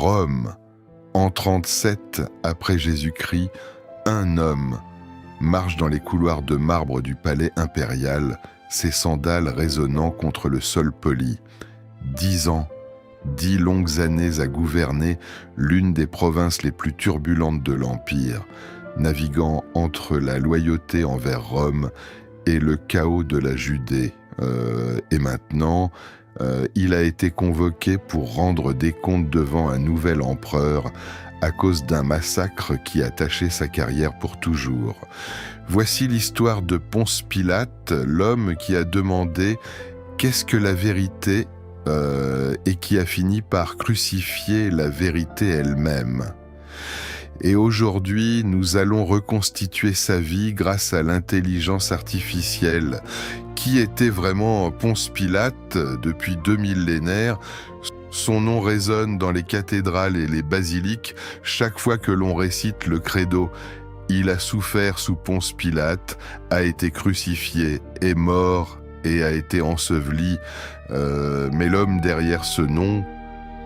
Rome, en 37 après Jésus-Christ, un homme marche dans les couloirs de marbre du palais impérial, ses sandales résonnant contre le sol poli. 10 ans, 10 longues années à gouverner l'une des provinces les plus turbulentes de l'Empire, naviguant entre la loyauté envers Rome et le chaos de la Judée. Et maintenant, il a été convoqué pour rendre des comptes devant un nouvel empereur à cause d'un massacre qui a taché sa carrière pour toujours. Voici l'histoire de Ponce Pilate, l'homme qui a demandé « Qu'est-ce que la vérité ?» et qui a fini par crucifier la vérité elle-même. Et aujourd'hui, nous allons reconstituer sa vie grâce à l'intelligence artificielle. Qui était vraiment Ponce Pilate depuis 2 millénaires ? Son nom résonne dans les cathédrales et les basiliques chaque fois que l'on récite le credo. Il a souffert sous Ponce Pilate, a été crucifié, est mort et a été enseveli. Mais l'homme derrière ce nom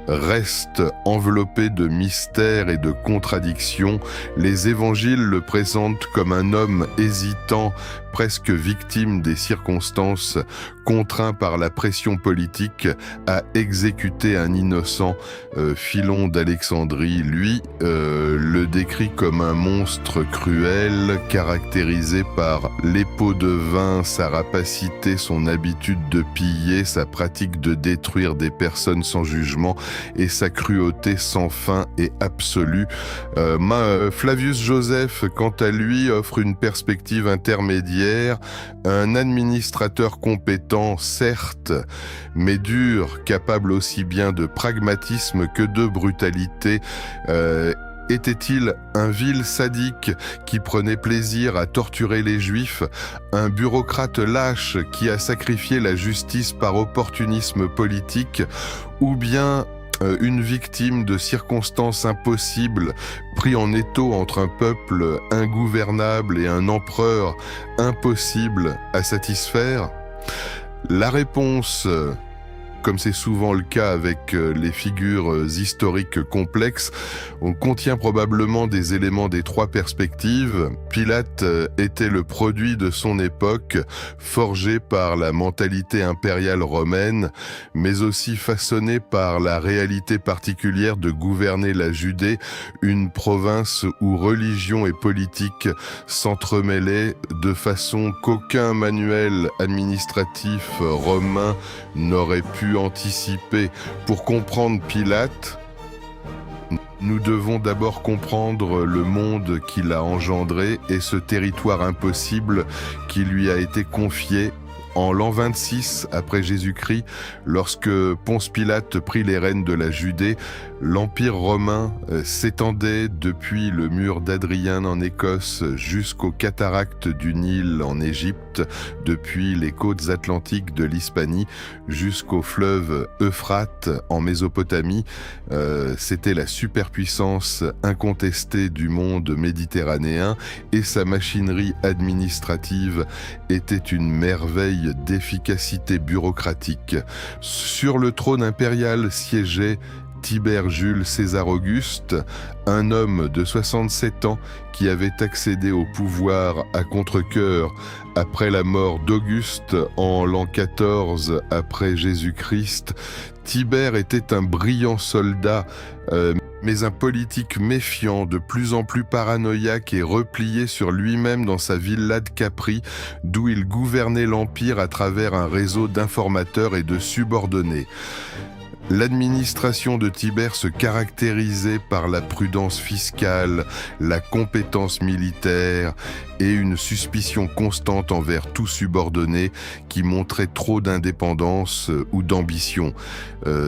reste enveloppé de mystères et de contradictions. Les évangiles le présentent comme un homme hésitant, presque victime des circonstances, contraint par la pression politique à exécuter un innocent. Philon d'Alexandrie, lui, le décrit comme un monstre cruel, caractérisé par les pots de vin, sa rapacité, son habitude de piller, sa pratique de détruire des personnes sans jugement et sa cruauté sans fin et absolue. Flavius Joseph, quant à lui, offre une perspective intermédiaire, un administrateur compétent, certes, mais dur, capable aussi bien de pragmatisme que de brutalité. Était-il un vil sadique qui prenait plaisir à torturer les Juifs, un bureaucrate lâche qui a sacrifié la justice par opportunisme politique, ou bien une victime de circonstances impossibles, pris en étau entre un peuple ingouvernable et un empereur impossible à satisfaire? La réponse, comme c'est souvent le cas avec les figures historiques complexes, on contient probablement des éléments des 3 perspectives. Pilate était le produit de son époque, forgé par la mentalité impériale romaine, mais aussi façonné par la réalité particulière de gouverner la Judée, une province où religion et politique s'entremêlaient de façon qu'aucun manuel administratif romain n'aurait pu anticiper. Pour comprendre Pilate, nous devons d'abord comprendre le monde qu'il a engendré et ce territoire impossible qui lui a été confié en l'an 26 après Jésus-Christ, lorsque Ponce Pilate prit les rênes de la Judée. L'Empire romain s'étendait depuis le mur d'Adrien en Écosse jusqu'aux cataractes du Nil en Égypte, depuis les côtes atlantiques de l'Hispanie jusqu'au fleuve Euphrate en Mésopotamie. C'était la superpuissance incontestée du monde méditerranéen et sa machinerie administrative était une merveille d'efficacité bureaucratique. Sur le trône impérial siégeait Tibère Jules César Auguste, un homme de 67 ans qui avait accédé au pouvoir à contre-cœur après la mort d'Auguste en l'an 14 après Jésus-Christ. Tibère était un brillant soldat, mais un politique méfiant, de plus en plus paranoïaque et replié sur lui-même dans sa villa de Capri, d'où il gouvernait l'Empire à travers un réseau d'informateurs et de subordonnés. L'administration de Tibère se caractérisait par la prudence fiscale, la compétence militaire et une suspicion constante envers tout subordonné qui montrait trop d'indépendance ou d'ambition.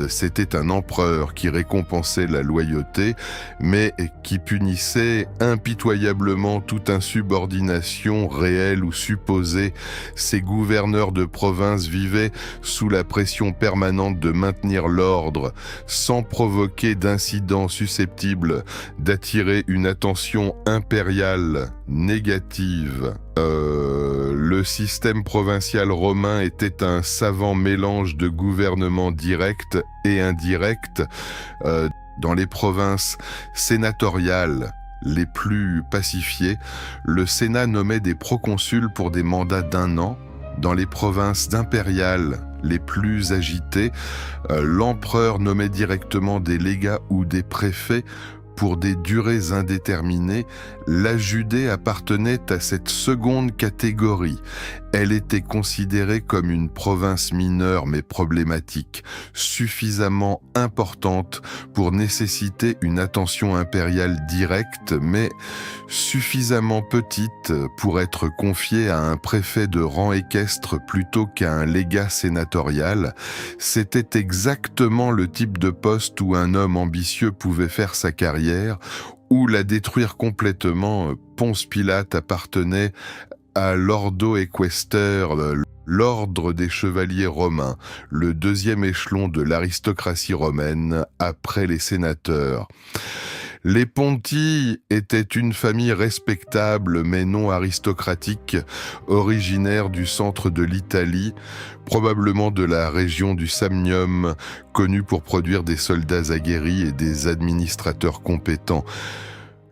C'était un empereur qui récompensait la loyauté, mais qui punissait impitoyablement toute insubordination réelle ou supposée. Ses gouverneurs de province vivaient sous la pression permanente de maintenir l'ordre, sans provoquer d'incidents susceptibles d'attirer une attention impériale négative. Le système provincial romain était un savant mélange de gouvernement direct et indirect. Dans les provinces sénatoriales les plus pacifiées, le Sénat nommait des proconsuls pour des mandats d'1 an. Dans les provinces impériales les plus agitées, l'empereur nommait directement des légats ou des préfets pour des durées indéterminées. La Judée appartenait à cette seconde catégorie. Elle était considérée comme une province mineure mais problématique, suffisamment importante pour nécessiter une attention impériale directe, mais suffisamment petite pour être confiée à un préfet de rang équestre plutôt qu'à un légat sénatorial. C'était exactement le type de poste où un homme ambitieux pouvait faire sa carrière, ou la détruire complètement. Ponce Pilate appartenait à l'Ordo Equester, l'ordre des chevaliers romains, le deuxième échelon de l'aristocratie romaine après les sénateurs. Les Ponti étaient une famille respectable mais non aristocratique, originaire du centre de l'Italie, probablement de la région du Samnium, connue pour produire des soldats aguerris et des administrateurs compétents.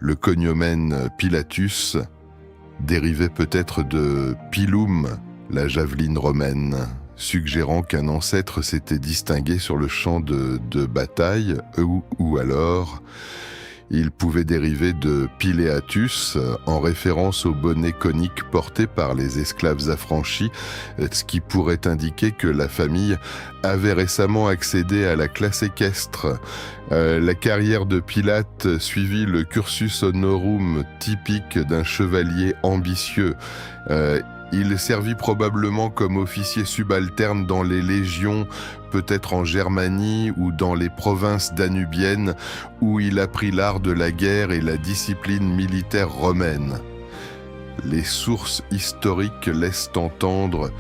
Le cognomen Pilatus dérivait peut-être de pilum, la javeline romaine, suggérant qu'un ancêtre s'était distingué sur le champ de bataille, ou alors il pouvait dériver de Pileatus, en référence au bonnet conique porté par les esclaves affranchis, ce qui pourrait indiquer que la famille avait récemment accédé à la classe équestre. La carrière de Pilate suivit le cursus honorum typique d'un chevalier ambitieux. Il servit probablement comme officier subalterne dans les légions, peut-être en Germanie ou dans les provinces danubiennes, où il apprit l'art de la guerre et la discipline militaire romaine. Les sources historiques laissent entendre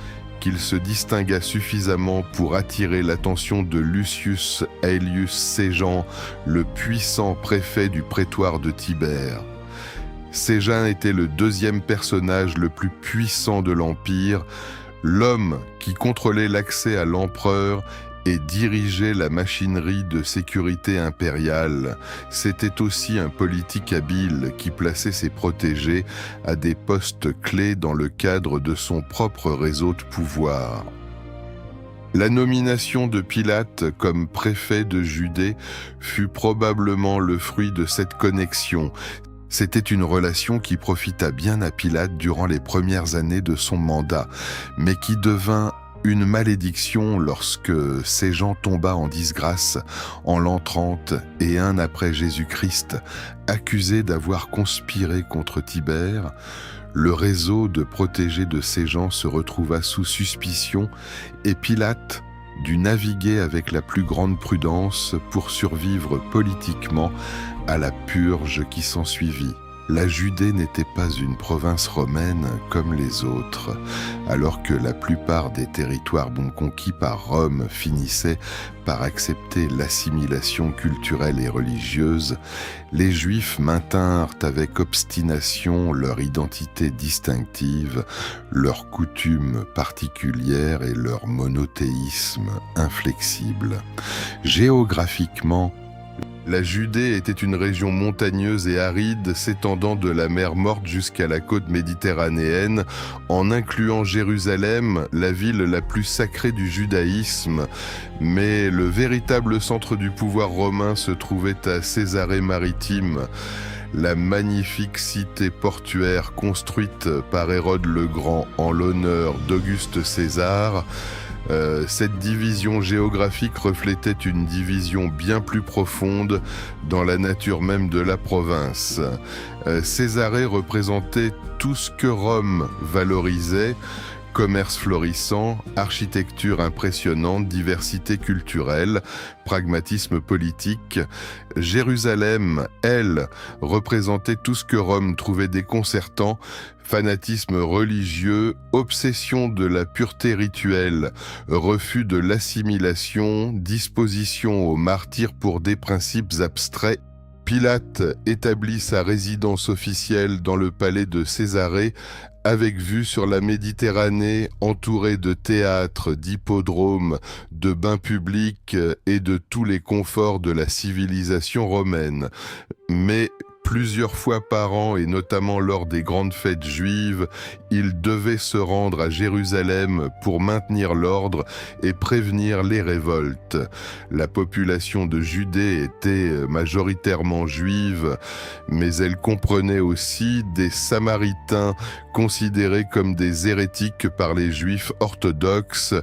qu'il se distingua suffisamment pour attirer l'attention de Lucius Aelius Séjan, le puissant préfet du prétoire de Tibère. Séjan était le deuxième personnage le plus puissant de l'Empire, l'homme qui contrôlait l'accès à l'empereur et dirigeait la machinerie de sécurité impériale. C'était aussi un politique habile qui plaçait ses protégés à des postes clés dans le cadre de son propre réseau de pouvoir. La nomination de Pilate comme préfet de Judée fut probablement le fruit de cette connexion. C'était une relation qui profita bien à Pilate durant les premières années de son mandat, mais qui devint une malédiction lorsque Séjan tomba en disgrâce en l'an 30 et 1 après Jésus-Christ, accusé d'avoir conspiré contre Tibère. Le réseau de protégés de Séjan se retrouva sous suspicion et Pilate dut naviguer avec la plus grande prudence pour survivre politiquement à la purge qui s'ensuivit. La Judée n'était pas une province romaine comme les autres. Alors que la plupart des territoires non conquis par Rome finissaient par accepter l'assimilation culturelle et religieuse, les Juifs maintinrent avec obstination leur identité distinctive, leurs coutumes particulières et leur monothéisme inflexible. Géographiquement, la Judée était une région montagneuse et aride s'étendant de la mer Morte jusqu'à la côte méditerranéenne, en incluant Jérusalem, la ville la plus sacrée du judaïsme. Mais le véritable centre du pouvoir romain se trouvait à Césarée-Maritime, la magnifique cité portuaire construite par Hérode le Grand en l'honneur d'Auguste César. Cette division géographique reflétait une division bien plus profonde dans la nature même de la province. Césarée représentait tout ce que Rome valorisait: commerce florissant, architecture impressionnante, diversité culturelle, pragmatisme politique. Jérusalem, elle, représentait tout ce que Rome trouvait déconcertant: fanatisme religieux, obsession de la pureté rituelle, refus de l'assimilation, disposition au martyre pour des principes abstraits Pilate établit sa résidence officielle dans le palais de Césarée, avec vue sur la Méditerranée, entouré de théâtres, d'hippodromes, de bains publics et de tous les conforts de la civilisation romaine. Mais plusieurs fois par an, et notamment lors des grandes fêtes juives, il devait se rendre à Jérusalem pour maintenir l'ordre et prévenir les révoltes. La population de Judée était majoritairement juive, mais elle comprenait aussi des Samaritains considérés comme des hérétiques par les Juifs orthodoxes,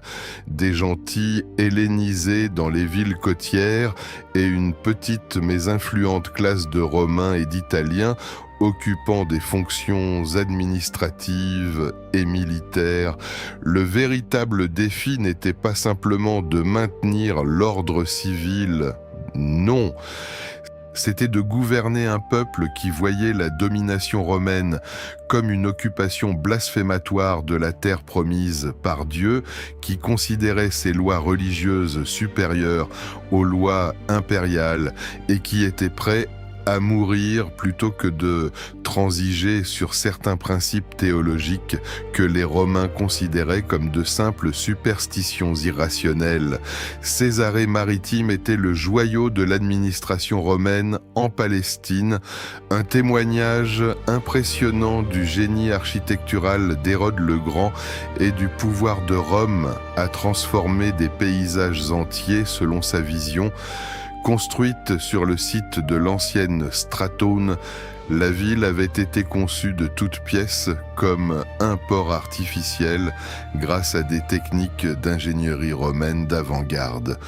des gentils hellénisés dans les villes côtières et une petite mais influente classe de Romains et d'Italiens occupant des fonctions administratives et militaires. Le véritable défi n'était pas simplement de maintenir l'ordre civil, non. C'était de gouverner un peuple qui voyait la domination romaine comme une occupation blasphématoire de la terre promise par Dieu, qui considérait ses lois religieuses supérieures aux lois impériales et qui était prêt à mourir plutôt que de transiger sur certains principes théologiques que les Romains considéraient comme de simples superstitions irrationnelles. Césarée maritime était le joyau de l'administration romaine en Palestine, un témoignage impressionnant du génie architectural d'Hérode le Grand et du pouvoir de Rome à transformer des paysages entiers selon sa vision. Construite sur le site de l'ancienne Stratone, la ville avait été conçue de toutes pièces comme un port artificiel grâce à des techniques d'ingénierie romaine d'avant-garde.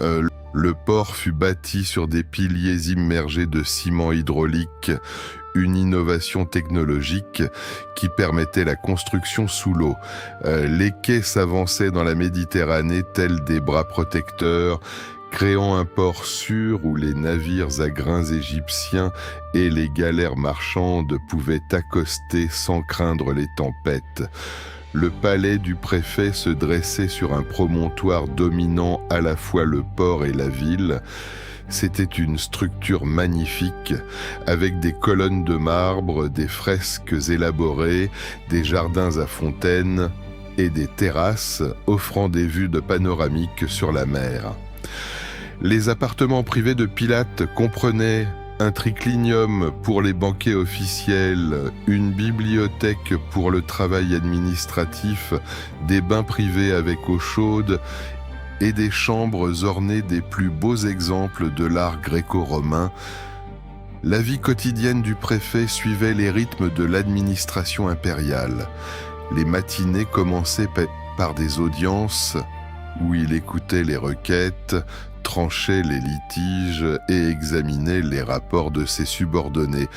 Le port fut bâti sur des piliers immergés de ciment hydraulique, une innovation technologique qui permettait la construction sous l'eau. Les quais s'avançaient dans la Méditerranée tels des bras protecteurs, créant un port sûr où les navires à grains égyptiens et les galères marchandes pouvaient accoster sans craindre les tempêtes. Le palais du préfet se dressait sur un promontoire dominant à la fois le port et la ville. C'était une structure magnifique, avec des colonnes de marbre, des fresques élaborées, des jardins à fontaines et des terrasses offrant des vues de panoramique sur la mer. Les appartements privés de Pilate comprenaient un triclinium pour les banquets officiels, une bibliothèque pour le travail administratif, des bains privés avec eau chaude et des chambres ornées des plus beaux exemples de l'art gréco-romain. La vie quotidienne du préfet suivait les rythmes de l'administration impériale. Les matinées commençaient par des audiences où il écoutait les requêtes, tranchait les litiges et examinait les rapports de ses subordonnés.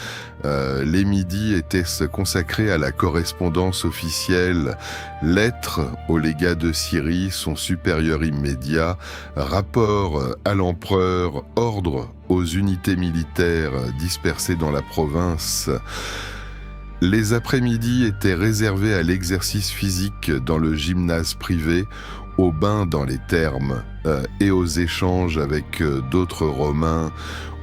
Les midis étaient consacrés à la correspondance officielle, lettres au légat de Syrie, son supérieur immédiat, rapports à l'empereur, ordres aux unités militaires dispersées dans la province. Les après-midi étaient réservés à l'exercice physique dans le gymnase privé, aux bains dans les thermes et aux échanges avec d'autres Romains,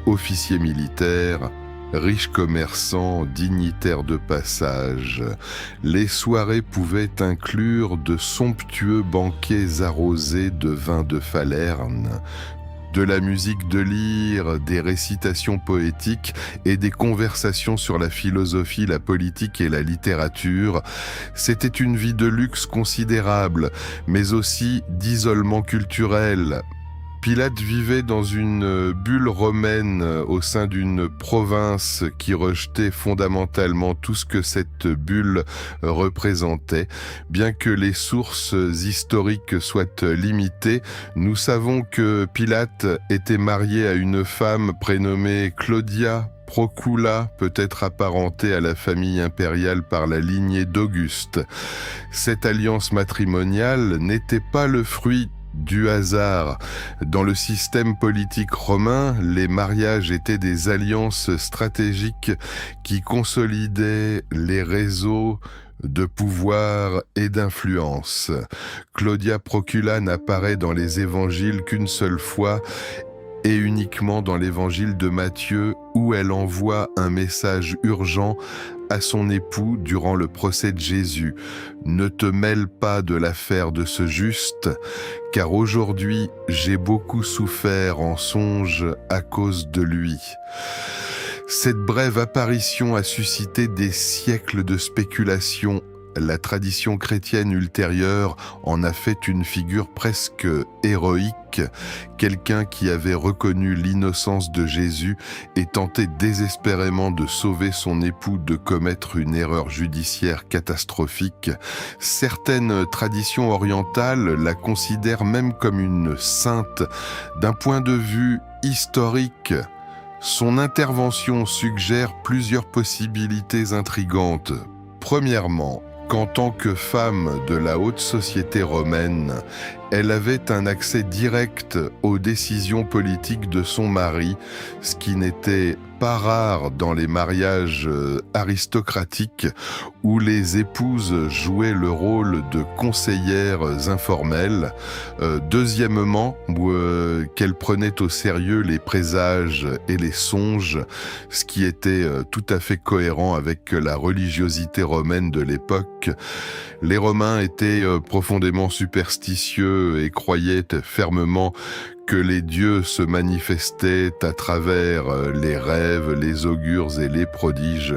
officiers militaires, riches commerçants, dignitaires de passage. Les soirées pouvaient inclure de somptueux banquets arrosés de vin de Falerne, de la musique de lyre, des récitations poétiques et des conversations sur la philosophie, la politique et la littérature. C'était une vie de luxe considérable, mais aussi d'isolement culturel. Pilate vivait dans une bulle romaine au sein d'une province qui rejetait fondamentalement tout ce que cette bulle représentait. Bien que les sources historiques soient limitées, nous savons que Pilate était marié à une femme prénommée Claudia Procula, peut-être apparentée à la famille impériale par la lignée d'Auguste. Cette alliance matrimoniale n'était pas le fruit du hasard. Dans le système politique romain, les mariages étaient des alliances stratégiques qui consolidaient les réseaux de pouvoir et d'influence. Claudia Procula n'apparaît dans les évangiles qu'une seule fois et uniquement dans l'évangile de Matthieu où elle envoie un message urgent à son époux durant le procès de Jésus. Ne te mêle pas de l'affaire de ce juste, car aujourd'hui j'ai beaucoup souffert en songe à cause de lui. Cette brève apparition a suscité des siècles de spéculation. La tradition chrétienne ultérieure en a fait une figure presque héroïque, quelqu'un qui avait reconnu l'innocence de Jésus et tenté désespérément de sauver son époux de commettre une erreur judiciaire catastrophique. Certaines traditions orientales la considèrent même comme une sainte. D'un point de vue historique, son intervention suggère plusieurs possibilités intrigantes. Premièrement, qu'en tant que femme de la haute société romaine, elle avait un accès direct aux décisions politiques de son mari, ce qui n'était pas rare dans les mariages aristocratiques où les épouses jouaient le rôle de conseillères informelles. Deuxièmement, qu'elle prenait au sérieux les présages et les songes, ce qui était tout à fait cohérent avec la religiosité romaine de l'époque. Les Romains étaient profondément superstitieux et croyaient fermement que les dieux se manifestaient à travers les rêves, les augures et les prodiges.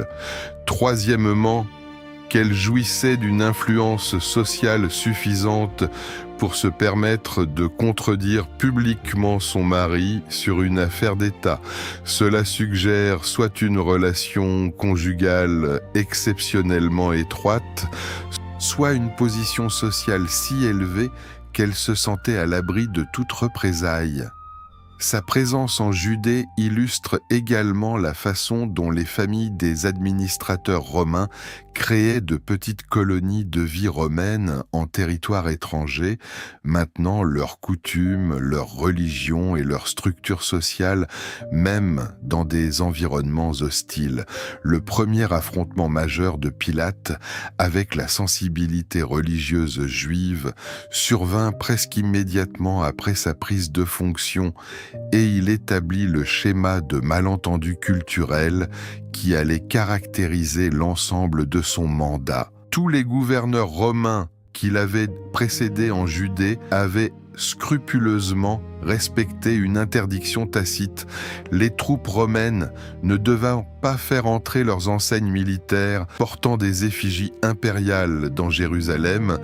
Troisièmement, qu'elle jouissait d'une influence sociale suffisante pour se permettre de contredire publiquement son mari sur une affaire d'État. Cela suggère soit une relation conjugale exceptionnellement étroite, soit une position sociale si élevée qu'elle se sentait à l'abri de toute représaille. Sa présence en Judée illustre également la façon dont les familles des administrateurs romains créaient de petites colonies de vie romaine en territoire étranger. Maintenant, leurs coutumes, leur religion et leur structure sociale, même dans des environnements hostiles. Le premier affrontement majeur de Pilate avec la sensibilité religieuse juive survint presque immédiatement après sa prise de fonction et il établit le schéma de malentendus culturels qui allait caractériser l'ensemble de son mandat. Tous les gouverneurs romains qui l'avaient précédé en Judée avaient scrupuleusement respecté une interdiction tacite. Les troupes romaines ne devaient pas faire entrer leurs enseignes militaires portant des effigies impériales dans Jérusalem.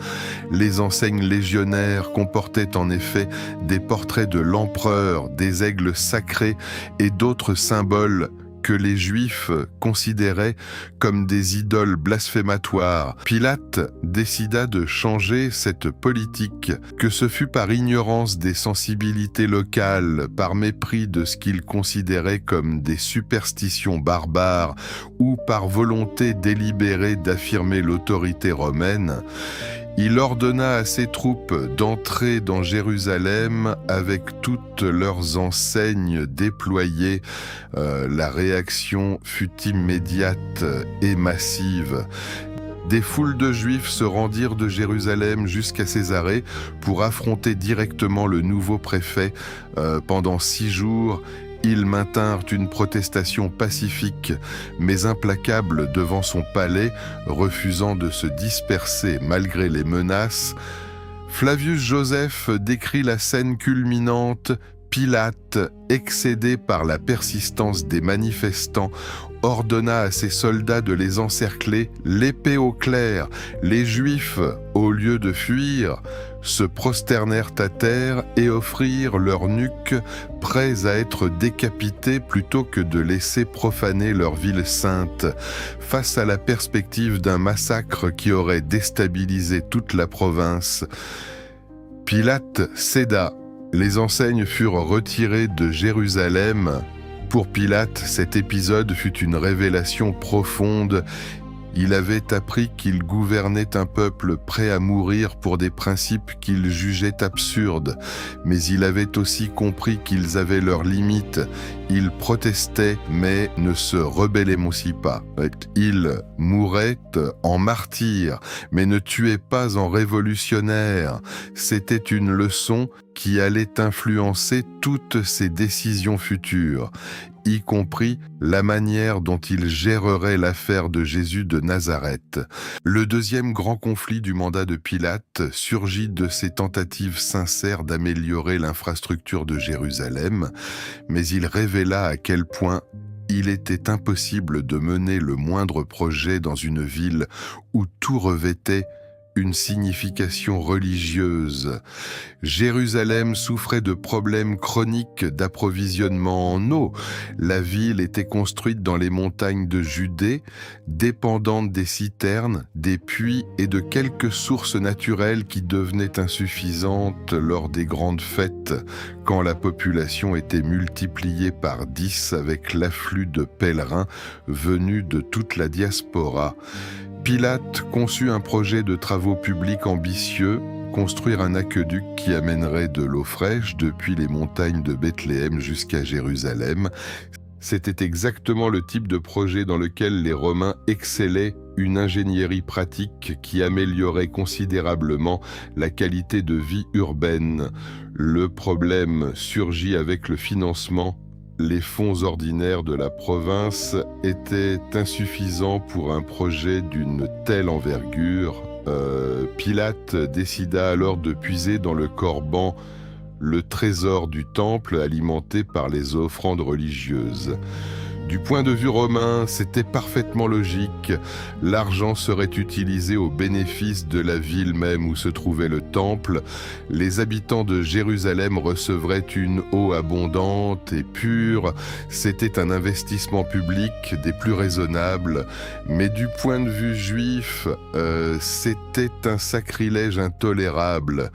Les enseignes légionnaires comportaient en effet des portraits de l'empereur, des aigles sacrés et d'autres symboles que les Juifs considéraient comme des idoles blasphématoires. Pilate décida de changer cette politique, que ce fut par ignorance des sensibilités locales, par mépris de ce qu'il considérait comme des superstitions barbares ou par volonté délibérée d'affirmer l'autorité romaine. Il ordonna à ses troupes d'entrer dans Jérusalem avec toutes leurs enseignes déployées. La réaction fut immédiate et massive. Des foules de Juifs se rendirent de Jérusalem jusqu'à Césarée pour affronter directement le nouveau préfet. Pendant 6 jours, ils maintinrent une protestation pacifique, mais implacable devant son palais, refusant de se disperser malgré les menaces. Flavius Joseph décrit la scène culminante. Pilate, excédé par la persistance des manifestants, ordonna à ses soldats de les encercler, l'épée au clair. Les Juifs, au lieu de fuir, se prosternèrent à terre et offrirent leur nuque, prêts à être décapités plutôt que de laisser profaner leur ville sainte. Face à la perspective d'un massacre qui aurait déstabilisé toute la province, Pilate céda. Les enseignes furent retirées de Jérusalem. Pour Pilate, cet épisode fut une révélation profonde. Il avait appris qu'il gouvernait un peuple prêt à mourir pour des principes qu'il jugeait absurdes, mais il avait aussi compris qu'ils avaient leurs limites. Il protestait, mais ne se rebellait aussi pas. Il mourait en martyr, mais ne tuait pas en révolutionnaire. C'était une leçon qui allait influencer toutes ses décisions futures, y compris la manière dont il gérerait l'affaire de Jésus de Nazareth. Le deuxième grand conflit du mandat de Pilate surgit de ses tentatives sincères d'améliorer l'infrastructure de Jérusalem, mais il révéla à quel point il était impossible de mener le moindre projet dans une ville où tout revêtait une signification religieuse. Jérusalem souffrait de problèmes chroniques d'approvisionnement en eau. La ville était construite dans les montagnes de Judée, dépendante des citernes, des puits et de quelques sources naturelles qui devenaient insuffisantes lors des grandes fêtes, quand la population était multipliée par 10 avec l'afflux de pèlerins venus de toute la diaspora. Pilate conçut un projet de travaux publics ambitieux, construire un aqueduc qui amènerait de l'eau fraîche depuis les montagnes de Bethléem jusqu'à Jérusalem. C'était exactement le type de projet dans lequel les Romains excellaient, une ingénierie pratique qui améliorait considérablement la qualité de vie urbaine. Le problème surgit avec le financement. Les fonds ordinaires de la province étaient insuffisants pour un projet d'une telle envergure. Pilate décida alors de puiser dans le corban le trésor du temple alimenté par les offrandes religieuses. Du point de vue romain, c'était parfaitement logique. L'argent serait utilisé au bénéfice de la ville même où se trouvait le temple. Les habitants de Jérusalem recevraient une eau abondante et pure. C'était un investissement public des plus raisonnables. Mais du point de vue juif, c'était un sacrilège intolérable.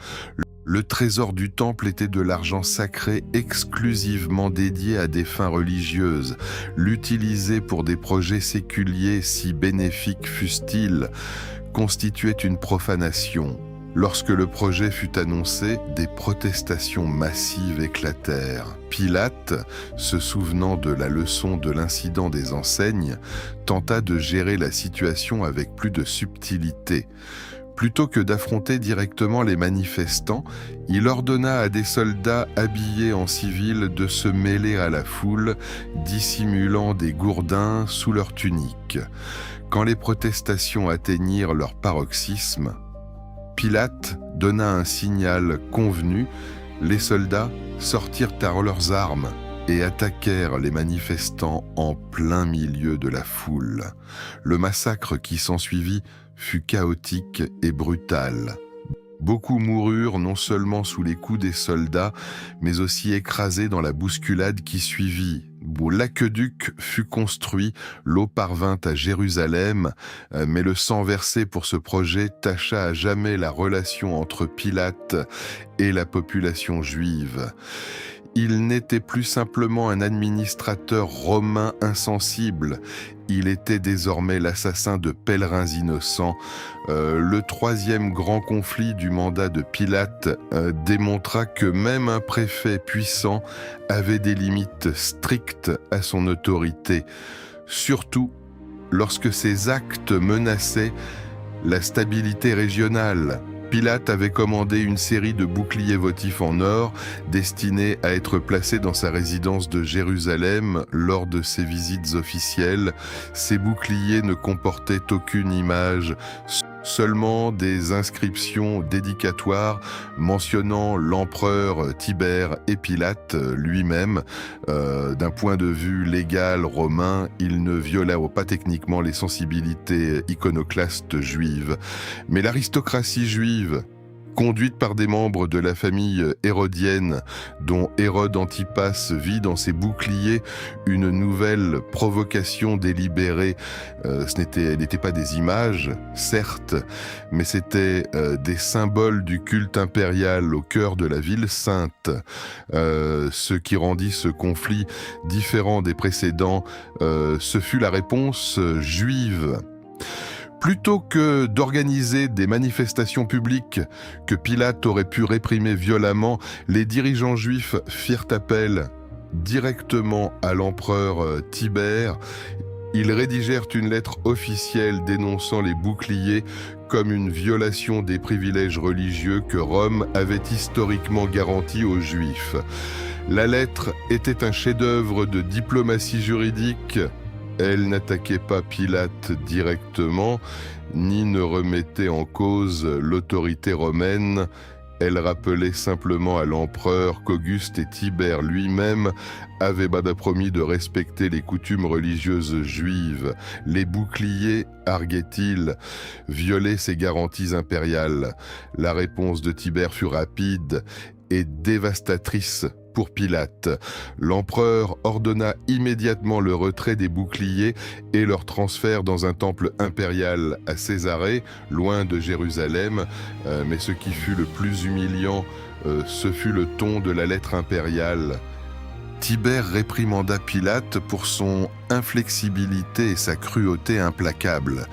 Le trésor du temple était de l'argent sacré exclusivement dédié à des fins religieuses. L'utiliser pour des projets séculiers, si bénéfiques fussent-ils, constituait une profanation. Lorsque le projet fut annoncé, des protestations massives éclatèrent. Pilate, se souvenant de la leçon de l'incident des enseignes, tenta de gérer la situation avec plus de subtilité. Plutôt que d'affronter directement les manifestants, il ordonna à des soldats habillés en civil de se mêler à la foule, dissimulant des gourdins sous leurs tuniques. Quand les protestations atteignirent leur paroxysme, Pilate donna un signal convenu. Les soldats sortirent à leurs armes et attaquèrent les manifestants en plein milieu de la foule. Le massacre qui s'ensuivit fut chaotique et brutal. Beaucoup moururent non seulement sous les coups des soldats, mais aussi écrasés dans la bousculade qui suivit. L'aqueduc fut construit, l'eau parvint à Jérusalem, mais le sang versé pour ce projet tacha à jamais la relation entre Pilate et la population juive. Il n'était plus simplement un administrateur romain insensible, il était désormais l'assassin de pèlerins innocents. Le troisième grand conflit du mandat de Pilate démontra que même un préfet puissant avait des limites strictes à son autorité, surtout lorsque ses actes menaçaient la stabilité régionale. Pilate avait commandé une série de boucliers votifs en or destinés à être placés dans sa résidence de Jérusalem lors de ses visites officielles. Ces boucliers ne comportaient aucune image, seulement des inscriptions dédicatoires mentionnant l'empereur Tibère et Pilate lui-même. D'un point de vue légal romain, il ne viola pas techniquement les sensibilités iconoclastes juives. Mais l'aristocratie juive, conduite par des membres de la famille hérodienne, dont Hérode Antipas vit dans ses boucliers une nouvelle provocation délibérée. Ce n'était pas des images, certes, mais c'était des symboles du culte impérial au cœur de la ville sainte. Ce qui rendit ce conflit différent des précédents, ce fut la réponse juive. Plutôt que d'organiser des manifestations publiques que Pilate aurait pu réprimer violemment, les dirigeants juifs firent appel directement à l'empereur Tibère. Ils rédigèrent une lettre officielle dénonçant les boucliers comme une violation des privilèges religieux que Rome avait historiquement garantis aux Juifs. La lettre était un chef-d'œuvre de diplomatie juridique. Elle n'attaquait pas Pilate directement, ni ne remettait en cause l'autorité romaine. Elle rappelait simplement à l'empereur qu'Auguste et Tibère lui-même avaient promis de respecter les coutumes religieuses juives. Les boucliers, arguait-il, violaient ces garanties impériales. La réponse de Tibère fut rapide et dévastatrice pour Pilate. L'empereur ordonna immédiatement le retrait des boucliers et leur transfert dans un temple impérial à Césarée, loin de Jérusalem. Mais ce qui fut le plus humiliant, ce fut le ton de la lettre impériale. Tibère réprimanda Pilate pour son inflexibilité et sa cruauté implacable,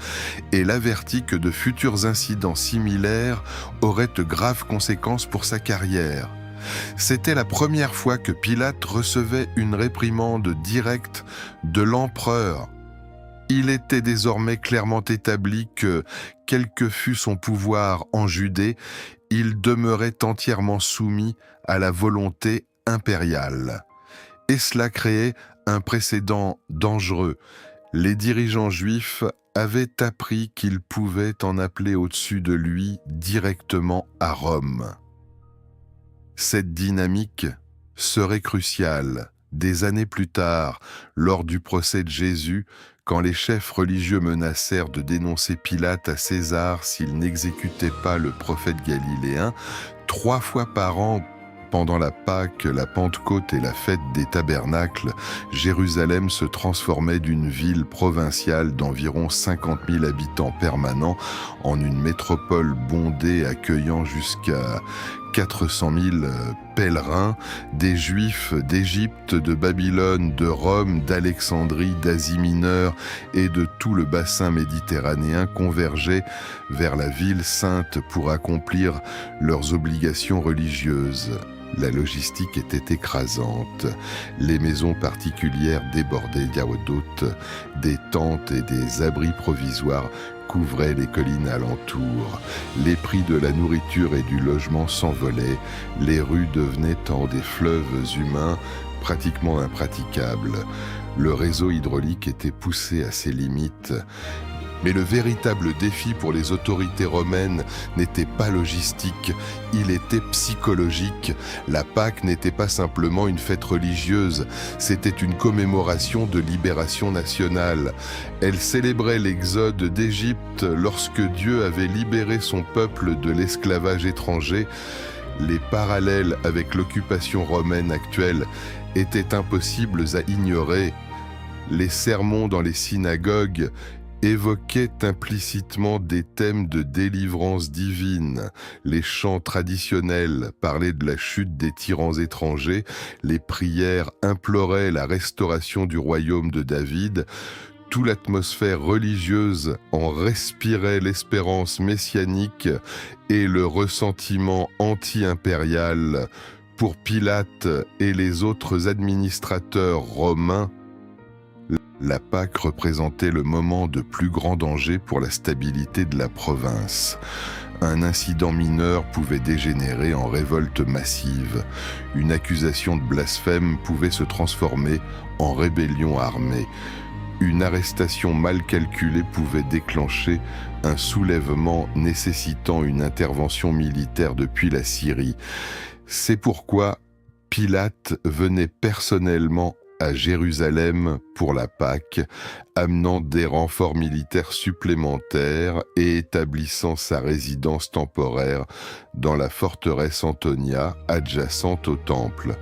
et l'avertit que de futurs incidents similaires auraient de graves conséquences pour sa carrière. C'était la première fois que Pilate recevait une réprimande directe de l'empereur. Il était désormais clairement établi que, quel que fût son pouvoir en Judée, il demeurait entièrement soumis à la volonté impériale. Et cela créait un précédent dangereux. Les dirigeants juifs avaient appris qu'ils pouvaient en appeler au-dessus de lui directement à Rome. Cette dynamique serait cruciale des années plus tard, lors du procès de Jésus, quand les chefs religieux menacèrent de dénoncer Pilate à César s'il n'exécutait pas le prophète galiléen. 3 fois par an, pendant la Pâque, la Pentecôte et la fête des Tabernacles, Jérusalem se transformait d'une ville provinciale d'environ 50 000 habitants permanents en une métropole bondée accueillant jusqu'à 400 000 pèlerins, des Juifs d'Égypte, de Babylone, de Rome, d'Alexandrie, d'Asie mineure et de tout le bassin méditerranéen convergeaient vers la ville sainte pour accomplir leurs obligations religieuses. La logistique était écrasante. Les maisons particulières débordaient d'hôtes, des tentes et des abris provisoires couvraient les collines alentours. Les prix de la nourriture et du logement s'envolaient. Les rues devenaient en des fleuves humains pratiquement impraticables. Le réseau hydraulique était poussé à ses limites. Mais le véritable défi pour les autorités romaines n'était pas logistique, il était psychologique. La Pâque n'était pas simplement une fête religieuse, c'était une commémoration de libération nationale. Elle célébrait l'exode d'Égypte lorsque Dieu avait libéré son peuple de l'esclavage étranger. Les parallèles avec l'occupation romaine actuelle étaient impossibles à ignorer. Les sermons dans les synagogues évoquait implicitement des thèmes de délivrance divine. Les chants traditionnels parlaient de la chute des tyrans étrangers, les prières imploraient la restauration du royaume de David. Toute l'atmosphère religieuse en respirait l'espérance messianique et le ressentiment anti-impérial. Pour Pilate et les autres administrateurs romains, la Pâque représentait le moment de plus grand danger pour la stabilité de la province. Un incident mineur pouvait dégénérer en révolte massive. Une accusation de blasphème pouvait se transformer en rébellion armée. Une arrestation mal calculée pouvait déclencher un soulèvement nécessitant une intervention militaire depuis la Syrie. C'est pourquoi Pilate venait personnellement à Jérusalem pour la Pâque, amenant des renforts militaires supplémentaires et établissant sa résidence temporaire dans la forteresse Antonia, adjacente au temple.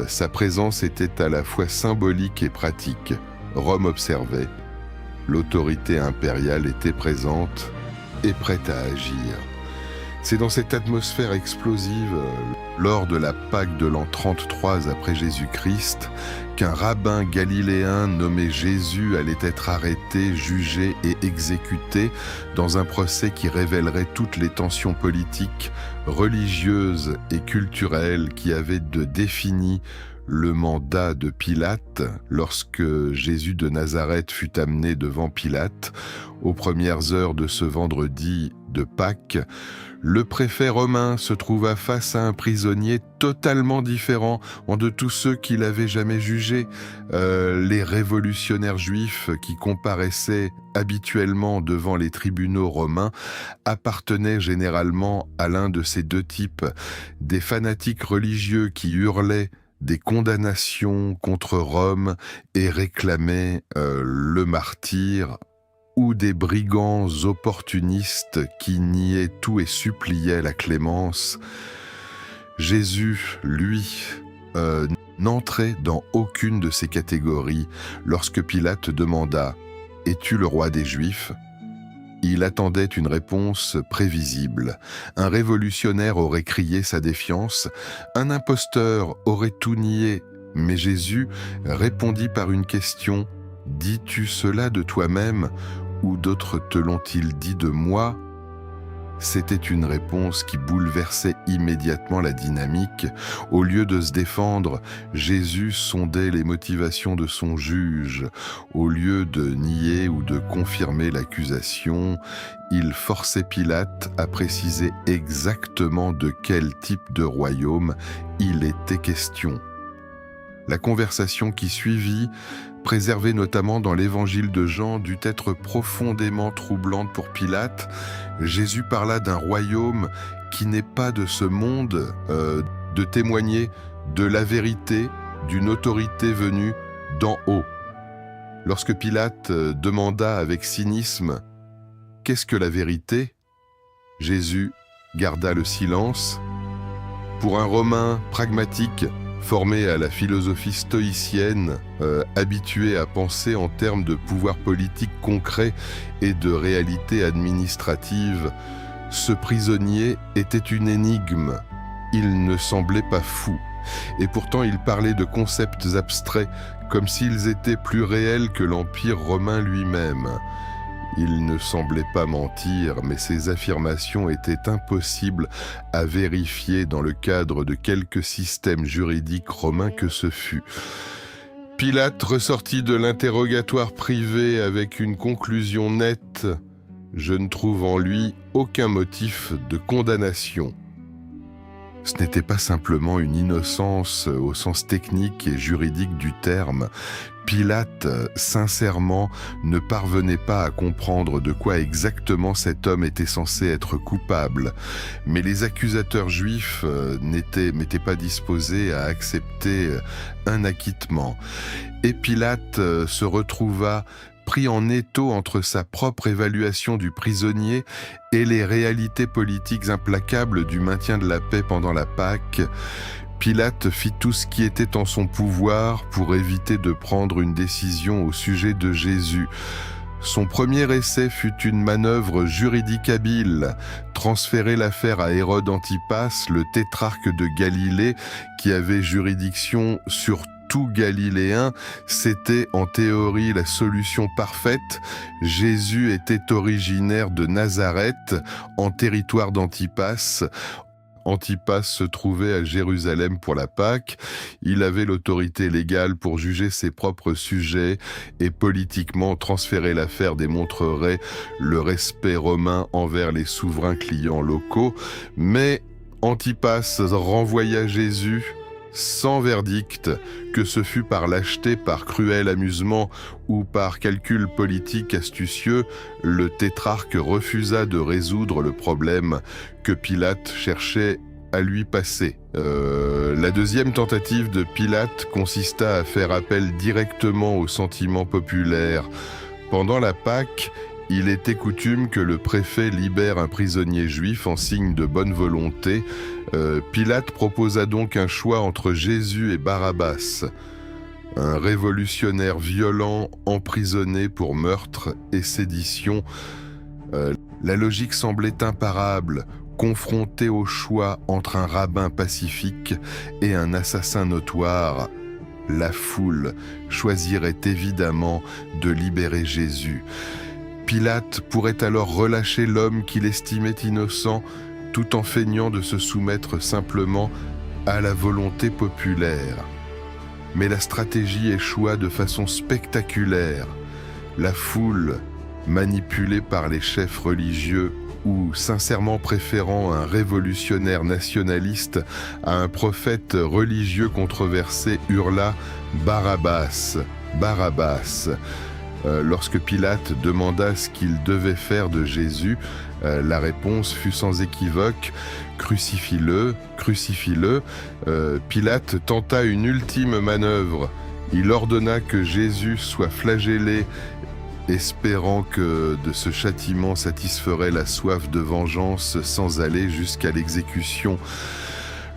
Sa présence était à la fois symbolique et pratique. Rome observait, l'autorité impériale était présente et prête à agir. C'est dans cette atmosphère explosive lors de la Pâque de l'an 33 après Jésus-Christ, qu'un rabbin galiléen nommé Jésus allait être arrêté, jugé et exécuté dans un procès qui révélerait toutes les tensions politiques, religieuses et culturelles qui avaient défini le mandat de Pilate lorsque Jésus de Nazareth fut amené devant Pilate aux premières heures de ce vendredi de Pâques. Le préfet romain se trouva face à un prisonnier totalement différent de tous ceux qu'il avait jamais jugés. Les révolutionnaires juifs qui comparaissaient habituellement devant les tribunaux romains appartenaient généralement à l'un de ces deux types, des fanatiques religieux qui hurlaient des condamnations contre Rome et réclamaient le martyre, ou des brigands opportunistes qui niaient tout et suppliaient la clémence. Jésus, lui, n'entrait dans aucune de ces catégories lorsque Pilate demanda « Es-tu le roi des Juifs ?» Il attendait une réponse prévisible. Un révolutionnaire aurait crié sa défiance, un imposteur aurait tout nié, mais Jésus répondit par une question « Dis-tu cela de toi-même ou d'autres te l'ont-ils dit de moi ?» C'était une réponse qui bouleversait immédiatement la dynamique. Au lieu de se défendre, Jésus sondait les motivations de son juge. Au lieu de nier ou de confirmer l'accusation, il forçait Pilate à préciser exactement de quel type de royaume il était question. La conversation qui suivit, préservée notamment dans l'évangile de Jean, dut être profondément troublante pour Pilate. Jésus parla d'un royaume qui n'est pas de ce monde, de témoigner de la vérité, d'une autorité venue d'en haut. Lorsque Pilate demanda avec cynisme « Qu'est-ce que la vérité ?» Jésus garda le silence. Pour un Romain pragmatique, formé à la philosophie stoïcienne, habitué à penser en termes de pouvoir politique concret et de réalité administrative, ce prisonnier était une énigme. Il ne semblait pas fou. Et pourtant il parlait de concepts abstraits, comme s'ils étaient plus réels que l'Empire romain lui-même. Il ne semblait pas mentir, mais ses affirmations étaient impossibles à vérifier dans le cadre de quelque système juridique romain que ce fût. Pilate ressortit de l'interrogatoire privé avec une conclusion nette. Je ne trouve en lui aucun motif de condamnation. Ce n'était pas simplement une innocence au sens technique et juridique du terme. Pilate, sincèrement, ne parvenait pas à comprendre de quoi exactement cet homme était censé être coupable. Mais les accusateurs juifs n'étaient pas disposés à accepter un acquittement. Et Pilate se retrouva pris en étau entre sa propre évaluation du prisonnier et les réalités politiques implacables du maintien de la paix pendant la Pâque. Pilate fit tout ce qui était en son pouvoir pour éviter de prendre une décision au sujet de Jésus. Son premier essai fut une manœuvre juridique habile, transférer l'affaire à Hérode Antipas, le tétrarque de Galilée, qui avait juridiction sur tout Galiléen. C'était en théorie la solution parfaite. Jésus était originaire de Nazareth, en territoire d'Antipas. Antipas se trouvait à Jérusalem pour la Pâque. Il avait l'autorité légale pour juger ses propres sujets et politiquement transférer l'affaire démontrerait le respect romain envers les souverains clients locaux. Mais Antipas renvoya Jésus sans verdict, que ce fût par lâcheté, par cruel amusement ou par calcul politique astucieux, le tétrarque refusa de résoudre le problème que Pilate cherchait à lui passer. La deuxième tentative de Pilate consista à faire appel directement au sentiment populaire. Pendant la Pâque, il était coutume que le préfet libère un prisonnier juif en signe de bonne volonté. Pilate proposa donc un choix entre Jésus et Barabbas, un révolutionnaire violent emprisonné pour meurtre et sédition. La logique semblait imparable. Confronté au choix entre un rabbin pacifique et un assassin notoire, la foule choisirait évidemment de libérer Jésus. Pilate pourrait alors relâcher l'homme qu'il estimait innocent tout en feignant de se soumettre simplement à la volonté populaire. Mais la stratégie échoua de façon spectaculaire. La foule, manipulée par les chefs religieux ou sincèrement préférant un révolutionnaire nationaliste à un prophète religieux controversé, hurla « Barabbas, Barabbas ». Lorsque Pilate demanda ce qu'il devait faire de Jésus, la réponse fut sans équivoque « Crucifie-le, crucifie-le ». Pilate tenta une ultime manœuvre. Il ordonna que Jésus soit flagellé, espérant que de ce châtiment satisferait la soif de vengeance sans aller jusqu'à l'exécution.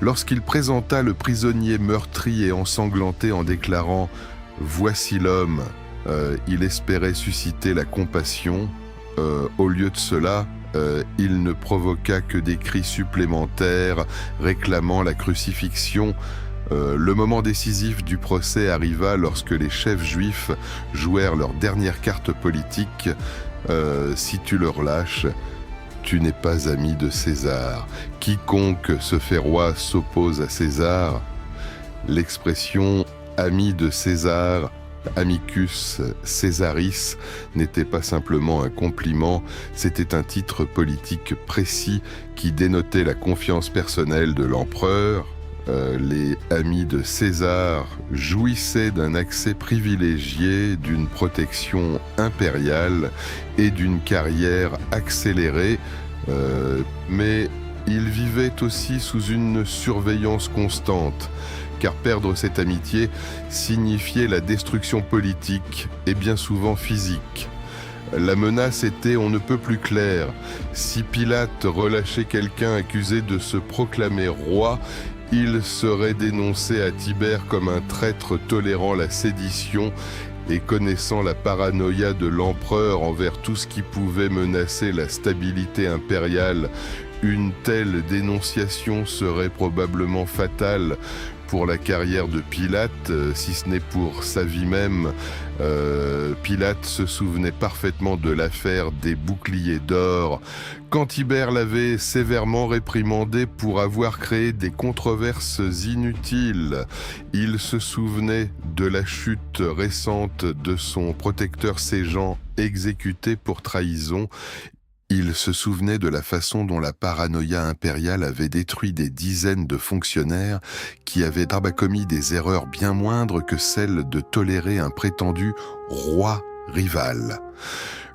Lorsqu'il présenta le prisonnier meurtri et ensanglanté en déclarant « Voici l'homme », il espérait susciter la compassion. Au lieu de cela, il ne provoqua que des cris supplémentaires réclamant la crucifixion. Le moment décisif du procès arriva lorsque les chefs juifs jouèrent leur dernière carte politique. Si tu le relâches, tu n'es pas ami de César. Quiconque se fait roi s'oppose à César. L'expression « ami de César » Amicus Caesaris n'était pas simplement un compliment, c'était un titre politique précis qui dénotait la confiance personnelle de l'empereur. Les amis de César jouissaient d'un accès privilégié, d'une protection impériale et d'une carrière accélérée, mais ils vivaient aussi sous une surveillance constante, car perdre cette amitié signifiait la destruction politique et bien souvent physique. La menace était on ne peut plus claire. Si Pilate relâchait quelqu'un accusé de se proclamer roi, il serait dénoncé à Tibère comme un traître tolérant la sédition et connaissant la paranoïa de l'empereur envers tout ce qui pouvait menacer la stabilité impériale. Une telle dénonciation serait probablement fatale pour la carrière de Pilate, si ce n'est pour sa vie même. Pilate se souvenait parfaitement de l'affaire des boucliers d'or, quand Tibère l'avait sévèrement réprimandé pour avoir créé des controverses inutiles. Il se souvenait de la chute récente de son protecteur Séjan, exécuté pour trahison. Il se souvenait de la façon dont la paranoïa impériale avait détruit des dizaines de fonctionnaires qui avaient commis des erreurs bien moindres que celle de tolérer un prétendu roi rival.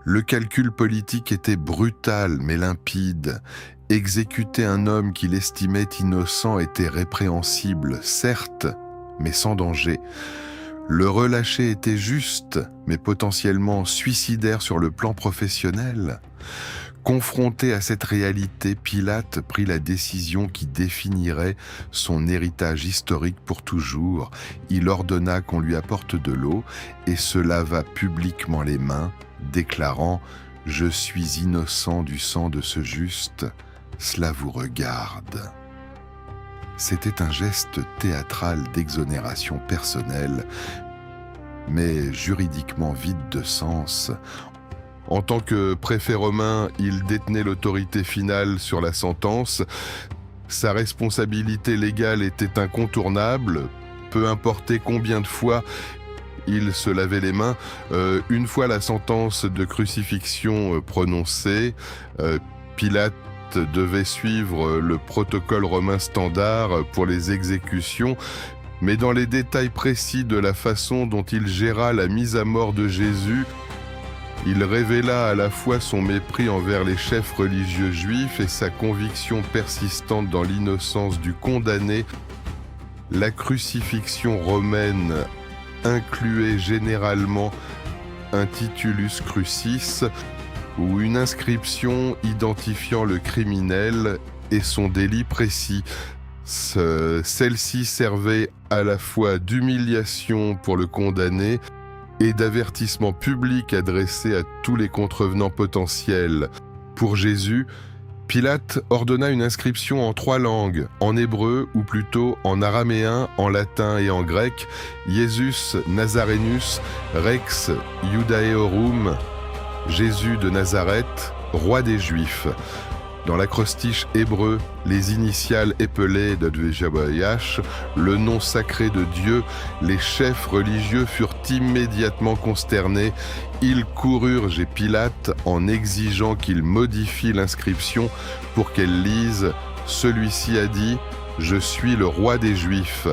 Le calcul politique était brutal mais limpide. Exécuter un homme qu'il estimait innocent était répréhensible, certes, mais sans danger. Le relâcher était juste, mais potentiellement suicidaire sur le plan professionnel. Confronté à cette réalité, Pilate prit la décision qui définirait son héritage historique pour toujours. Il ordonna qu'on lui apporte de l'eau et se lava publiquement les mains, déclarant « Je suis innocent du sang de ce juste, cela vous regarde ». C'était un geste théâtral d'exonération personnelle, mais juridiquement vide de sens. En tant que préfet romain, il détenait l'autorité finale sur la sentence. Sa responsabilité légale était incontournable, peu importe combien de fois il se lavait les mains. Une fois la sentence de crucifixion prononcée, Pilate devait suivre le protocole romain standard pour les exécutions, mais dans les détails précis de la façon dont il géra la mise à mort de Jésus, il révéla à la fois son mépris envers les chefs religieux juifs et sa conviction persistante dans l'innocence du condamné. La crucifixion romaine incluait généralement un titulus crucis, ou une inscription identifiant le criminel et son délit précis. Celle-ci servait à la fois d'humiliation pour le condamné et d'avertissement public adressé à tous les contrevenants potentiels. Pour Jésus, Pilate ordonna une inscription en 3 langues, en hébreu ou plutôt en araméen, en latin et en grec, Jesus Nazarenus Rex Iudaeorum, Jésus de Nazareth, roi des Juifs. Dans l'acrostiche hébreu, les initiales épelées de Dvejabayash, le nom sacré de Dieu, les chefs religieux furent immédiatement consternés. Ils coururent chez Pilate en exigeant qu'il modifie l'inscription pour qu'elle lise « Celui-ci a dit « Je suis le roi des Juifs »,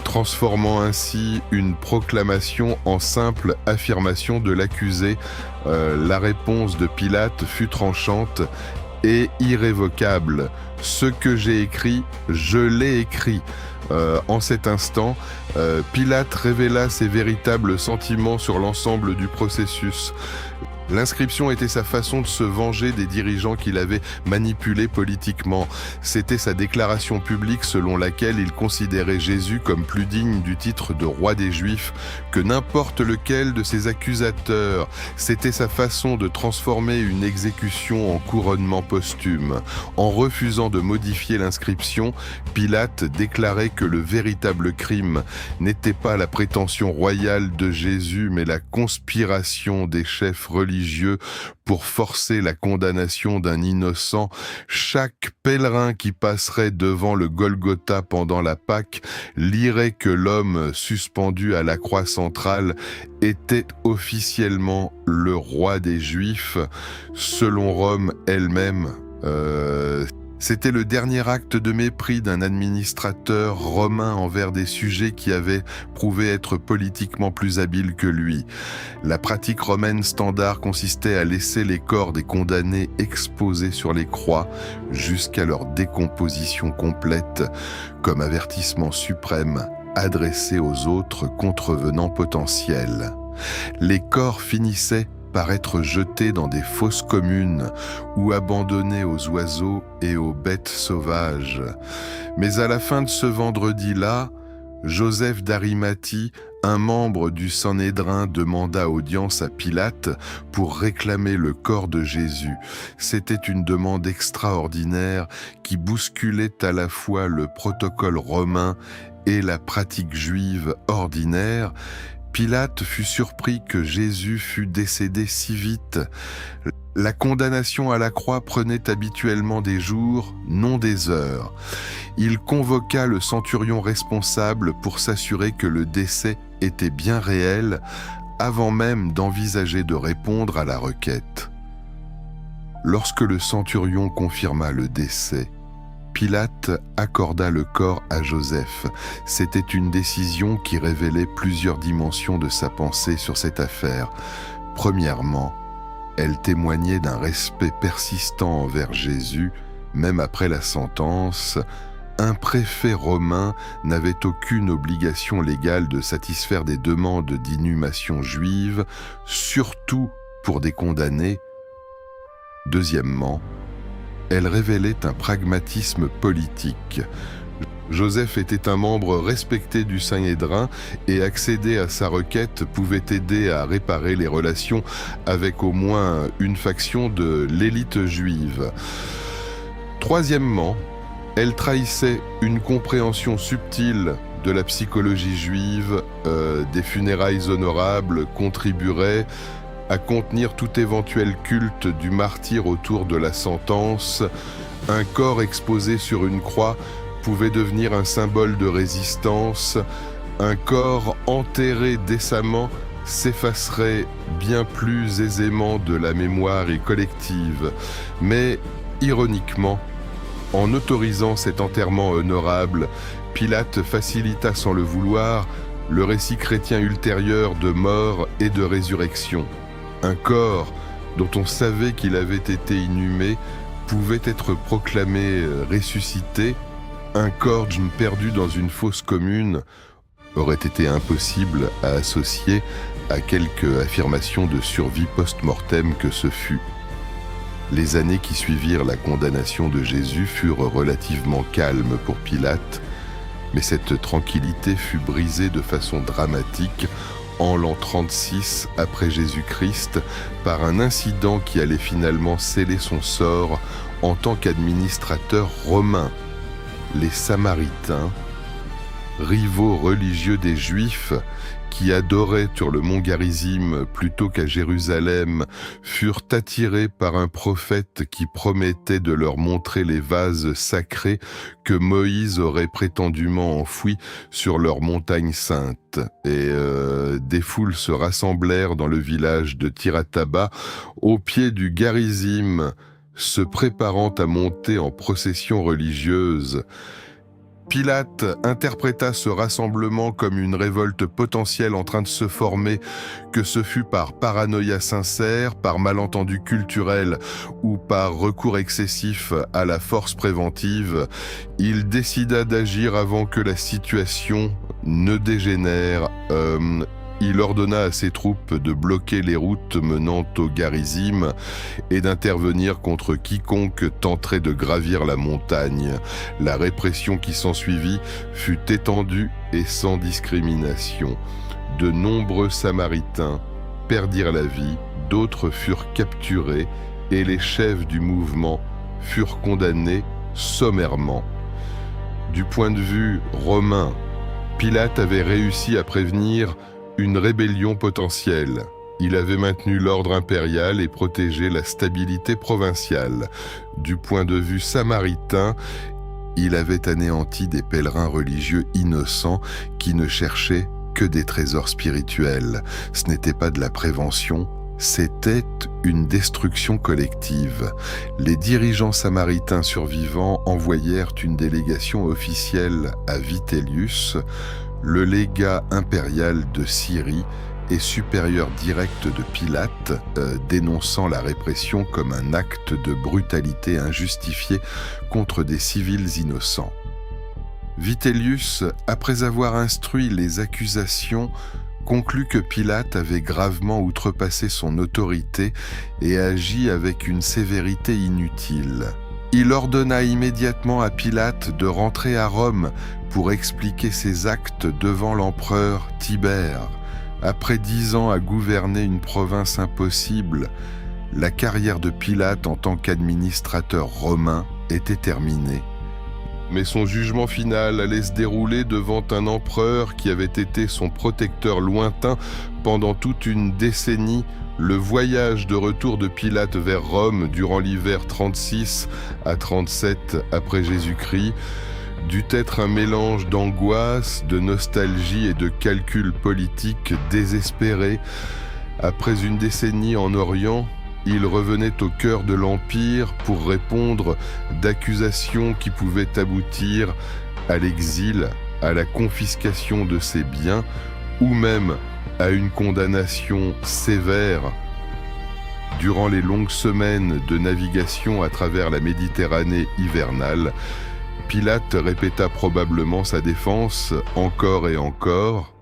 transformant ainsi une proclamation en simple affirmation de l'accusé. La réponse de Pilate fut tranchante et irrévocable. Ce que j'ai écrit, je l'ai écrit. En cet instant, Pilate révéla ses véritables sentiments sur l'ensemble du processus. L'inscription était sa façon de se venger des dirigeants qu'il avait manipulés politiquement. C'était sa déclaration publique selon laquelle il considérait Jésus comme plus digne du titre de roi des Juifs que n'importe lequel de ses accusateurs. C'était sa façon de transformer une exécution en couronnement posthume. En refusant de modifier l'inscription, Pilate déclarait que le véritable crime n'était pas la prétention royale de Jésus, mais la conspiration des chefs religieux pour forcer la condamnation d'un innocent. Chaque pèlerin qui passerait devant le Golgotha pendant la Pâque lirait que l'homme suspendu à la croix centrale était officiellement le roi des Juifs, selon Rome elle-même. C'était le dernier acte de mépris d'un administrateur romain envers des sujets qui avaient prouvé être politiquement plus habiles que lui. La pratique romaine standard consistait à laisser les corps des condamnés exposés sur les croix jusqu'à leur décomposition complète, comme avertissement suprême adressé aux autres contrevenants potentiels. Les corps finissaient par être jetés dans des fosses communes ou abandonnés aux oiseaux et aux bêtes sauvages. Mais à la fin de ce vendredi-là, Joseph d'Arimathie, un membre du Sanhédrin, demanda audience à Pilate pour réclamer le corps de Jésus. C'était une demande extraordinaire qui bousculait à la fois le protocole romain et la pratique juive ordinaire. Pilate fut surpris que Jésus fût décédé si vite. La condamnation à la croix prenait habituellement des jours, non des heures. Il convoqua le centurion responsable pour s'assurer que le décès était bien réel, avant même d'envisager de répondre à la requête. Lorsque le centurion confirma le décès, Pilate accorda le corps à Joseph. C'était une décision qui révélait plusieurs dimensions de sa pensée sur cette affaire. Premièrement, elle témoignait d'un respect persistant envers Jésus, même après la sentence. Un préfet romain n'avait aucune obligation légale de satisfaire des demandes d'inhumation juive, surtout pour des condamnés. Deuxièmement, elle révélait un pragmatisme politique. Joseph était un membre respecté du Sanhédrin et accéder à sa requête pouvait aider à réparer les relations avec au moins une faction de l'élite juive. Troisièmement, elle trahissait une compréhension subtile de la psychologie juive. Des funérailles honorables contribueraient à contenir tout éventuel culte du martyr autour de la sentence. Un corps exposé sur une croix pouvait devenir un symbole de résistance. Un corps enterré décemment s'effacerait bien plus aisément de la mémoire collective. Mais, ironiquement, en autorisant cet enterrement honorable, Pilate facilita sans le vouloir le récit chrétien ultérieur de mort et de résurrection. Un corps dont on savait qu'il avait été inhumé pouvait être proclamé ressuscité. Un corps perdu dans une fosse commune aurait été impossible à associer à quelque affirmation de survie post-mortem que ce fut. Les années qui suivirent la condamnation de Jésus furent relativement calmes pour Pilate, mais cette tranquillité fut brisée de façon dramatique en l'an 36 après Jésus-Christ par un incident qui allait finalement sceller son sort en tant qu'administrateurs romains. Les Samaritains, rivaux religieux des Juifs, qui adoraient sur le mont Garizim plutôt qu'à Jérusalem, furent attirés par un prophète qui promettait de leur montrer les vases sacrés que Moïse aurait prétendument enfouis sur leur montagne sainte. Et des foules se rassemblèrent dans le village de Tirataba, au pied du Garizim, se préparant à monter en procession religieuse. Pilate interpréta ce rassemblement comme une révolte potentielle en train de se former, que ce fût par paranoïa sincère, par malentendu culturel ou par recours excessif à la force préventive. Il décida d'agir avant que la situation ne dégénère. Il ordonna à ses troupes de bloquer les routes menant au Garizim et d'intervenir contre quiconque tenterait de gravir la montagne. La répression qui s'ensuivit fut étendue et sans discrimination. De nombreux Samaritains perdirent la vie, d'autres furent capturés et les chefs du mouvement furent condamnés sommairement. Du point de vue romain, Pilate avait réussi à prévenir une rébellion potentielle. Il avait maintenu l'ordre impérial et protégé la stabilité provinciale. Du point de vue samaritain, il avait anéanti des pèlerins religieux innocents qui ne cherchaient que des trésors spirituels. Ce n'était pas de la prévention, c'était une destruction collective. Les dirigeants samaritains survivants envoyèrent une délégation officielle à Vitellius, le légat impérial de Syrie et supérieur direct de Pilate, dénonçant la répression comme un acte de brutalité injustifiée contre des civils innocents. Vitellius, après avoir instruit les accusations, conclut que Pilate avait gravement outrepassé son autorité et agi avec une sévérité inutile. Il ordonna immédiatement à Pilate de rentrer à Rome pour expliquer ses actes devant l'empereur Tibère. Après 10 ans à gouverner une province impossible, la carrière de Pilate en tant qu'administrateur romain était terminée. Mais son jugement final allait se dérouler devant un empereur qui avait été son protecteur lointain pendant toute une décennie. Le voyage de retour de Pilate vers Rome durant l'hiver 36 à 37 après Jésus-Christ dut être un mélange d'angoisse, de nostalgie et de calculs politiques désespérés. Après une décennie en Orient, il revenait au cœur de l'Empire pour répondre d'accusations qui pouvaient aboutir à l'exil, à la confiscation de ses biens ou même à une condamnation sévère. Durant les longues semaines de navigation à travers la Méditerranée hivernale, Pilate répéta probablement sa défense encore et encore.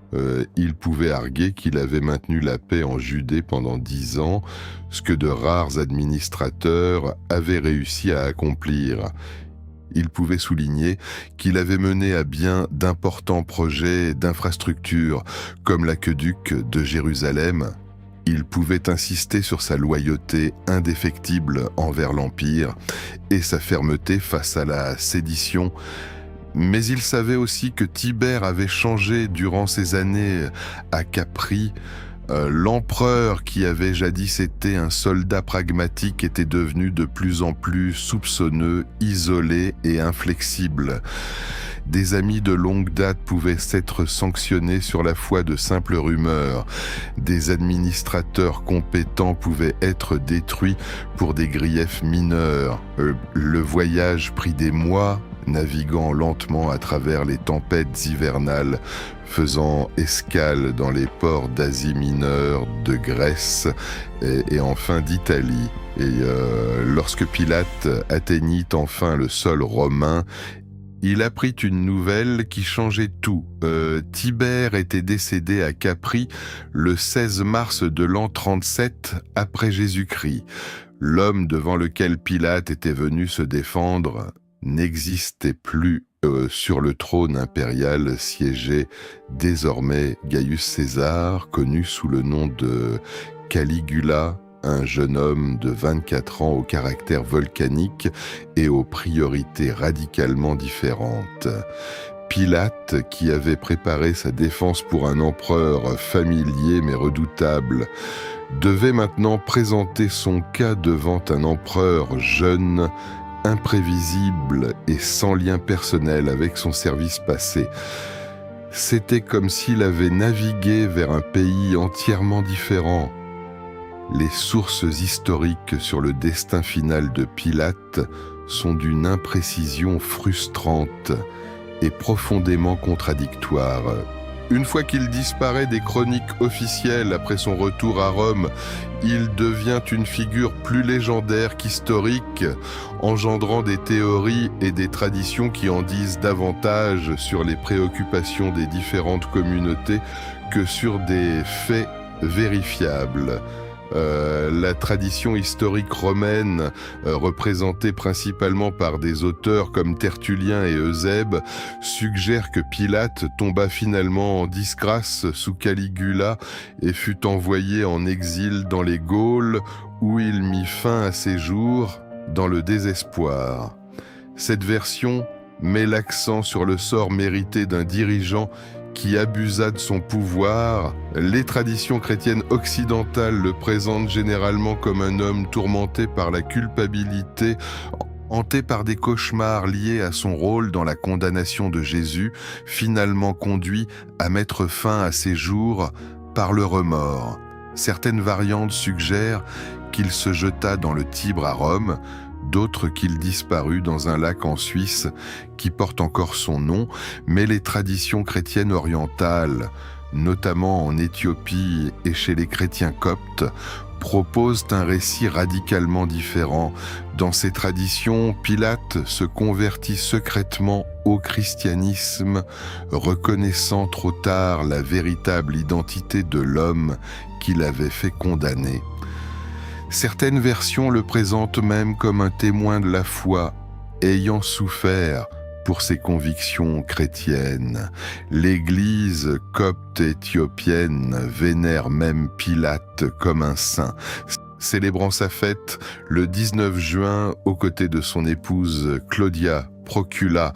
Il pouvait arguer qu'il avait maintenu la paix en Judée pendant 10 ans, ce que de rares administrateurs avaient réussi à accomplir. Il pouvait souligner qu'il avait mené à bien d'importants projets d'infrastructures, comme l'aqueduc de Jérusalem. Il pouvait insister sur sa loyauté indéfectible envers l'Empire et sa fermeté face à la sédition. Mais il savait aussi que Tibère avait changé durant ces années à Capri. L'empereur, qui avait jadis été un soldat pragmatique, était devenu de plus en plus soupçonneux, isolé et inflexible. Des amis de longue date pouvaient s'être sanctionnés sur la foi de simples rumeurs. Des administrateurs compétents pouvaient être détruits pour des griefs mineurs. Le voyage prit des mois, naviguant lentement à travers les tempêtes hivernales, faisant escale dans les ports d'Asie mineure, de Grèce et enfin d'Italie. Et lorsque Pilate atteignit enfin le sol romain, il apprit une nouvelle qui changeait tout. Tibère était décédé à Capri le 16 mars de l'an 37 après Jésus-Christ. L'homme devant lequel Pilate était venu se défendre n'existait plus. Sur le trône impérial siégeait désormais Gaius César, connu sous le nom de Caligula, un jeune homme de 24 ans au caractère volcanique et aux priorités radicalement différentes. Pilate, qui avait préparé sa défense pour un empereur familier mais redoutable, devait maintenant présenter son cas devant un empereur jeune, imprévisible et sans lien personnel avec son service passé. C'était comme s'il avait navigué vers un pays entièrement différent. Les sources historiques sur le destin final de Pilate sont d'une imprécision frustrante et profondément contradictoire. Une fois qu'il disparaît des chroniques officielles après son retour à Rome, il devient une figure plus légendaire qu'historique, engendrant des théories et des traditions qui en disent davantage sur les préoccupations des différentes communautés que sur des faits vérifiables. La tradition historique romaine, représentée principalement par des auteurs comme Tertullien et Eusèbe, suggère que Pilate tomba finalement en disgrâce sous Caligula et fut envoyé en exil dans les Gaules, où il mit fin à ses jours dans le désespoir. Cette version met l'accent sur le sort mérité d'un dirigeant qui abusa de son pouvoir. Les traditions chrétiennes occidentales le présentent généralement comme un homme tourmenté par la culpabilité, hanté par des cauchemars liés à son rôle dans la condamnation de Jésus, finalement conduit à mettre fin à ses jours par le remords. Certaines variantes suggèrent qu'il se jeta dans le Tibre à Rome, d'autres qu'il disparut dans un lac en Suisse qui porte encore son nom, mais les traditions chrétiennes orientales, notamment en Éthiopie et chez les chrétiens coptes, proposent un récit radicalement différent. Dans ces traditions, Pilate se convertit secrètement au christianisme, reconnaissant trop tard la véritable identité de l'homme qu'il avait fait condamner. Certaines versions le présentent même comme un témoin de la foi, ayant souffert pour ses convictions chrétiennes. L'Église copte éthiopienne vénère même Pilate comme un saint, célébrant sa fête le 19 juin aux côtés de son épouse Claudia Procula.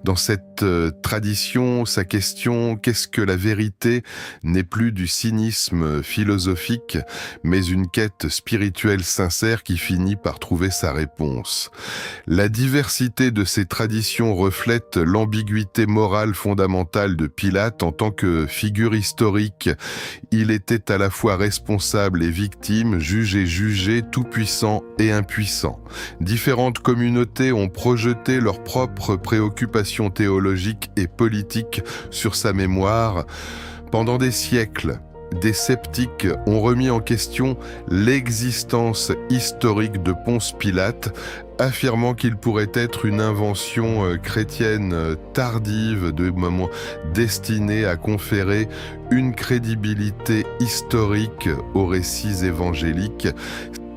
Dans cette tradition, sa question « Qu'est-ce que la vérité ?» n'est plus du cynisme philosophique, mais une quête spirituelle sincère qui finit par trouver sa réponse. La diversité de ces traditions reflète l'ambiguïté morale fondamentale de Pilate en tant que figure historique. Il était à la fois responsable et victime, juge et jugé, tout-puissant et impuissant. Différentes communautés ont projeté leurs propres préoccupations théologiques et politiques sur sa mémoire. Pendant des siècles, des sceptiques ont remis en question l'existence historique de Ponce Pilate, affirmant qu'il pourrait être une invention chrétienne tardive de moment destinée à conférer une crédibilité historique aux récits évangéliques.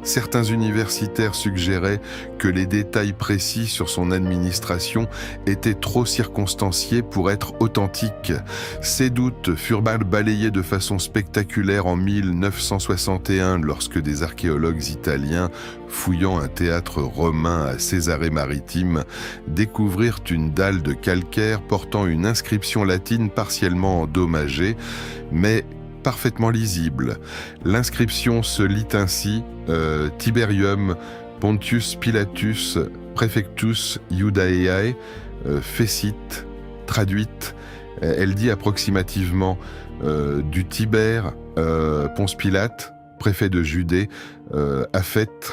Certains universitaires suggéraient que les détails précis sur son administration étaient trop circonstanciés pour être authentiques. Ces doutes furent balayés de façon spectaculaire en 1961 lorsque des archéologues italiens, fouillant un théâtre romain à Césarée-Maritime, découvrirent une dalle de calcaire portant une inscription latine partiellement endommagée, mais parfaitement lisible. L'inscription se lit ainsi Tiberium Pontius Pilatus Praefectus Iudaeae fecit, traduite. Elle dit approximativement du Tibère, Ponce Pilate, préfet de Judée, a fait.